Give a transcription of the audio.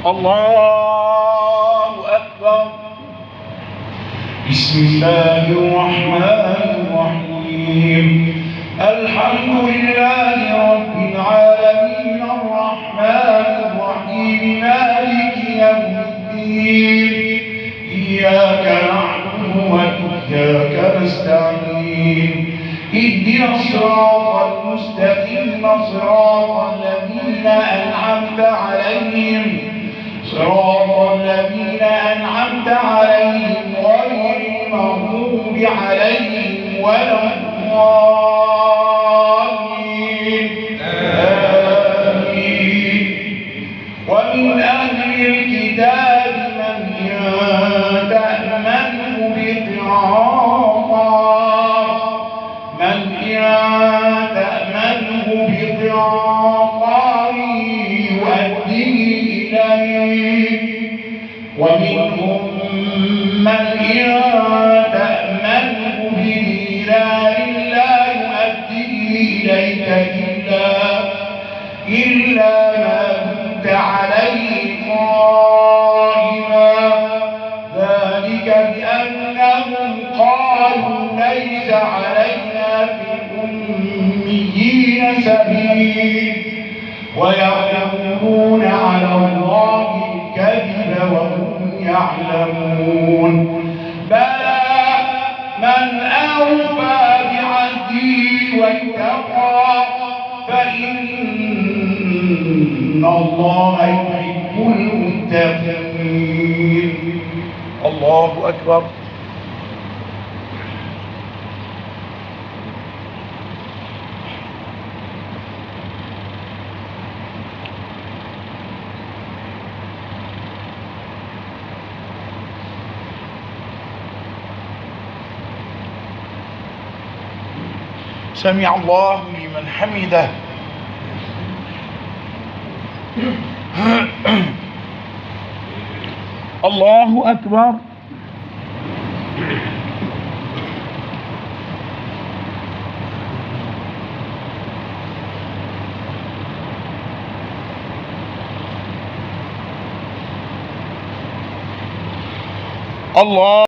الله أكبر. بسم الله الرحمن الرحيم. الحمد لله رب العالمين الرحمن الرحيم مالك يوم الدين. إياك نعبد وإياك نستعين. اهدنا الصراط المستقيم صراط الذين أنعمت عليهم غير المغضوب عليهم ولا الضالين. آمين. ومن أهل الكتاب من تأمنه بقنطار يؤديه إليك، ومنهم من تأمنه بدينار لا يؤديه إليك إلا ما دمت عليه قائما. ذلك بأنهم قالوا ليس علينا في الأميين سبيل ويقولون على الله الكذب وهم يعلمون. بلى من أوفى بعهده واتقى فإن الله يحب المتقين. الله أكبر. سمع الله لمن حمده. الله أكبر. الله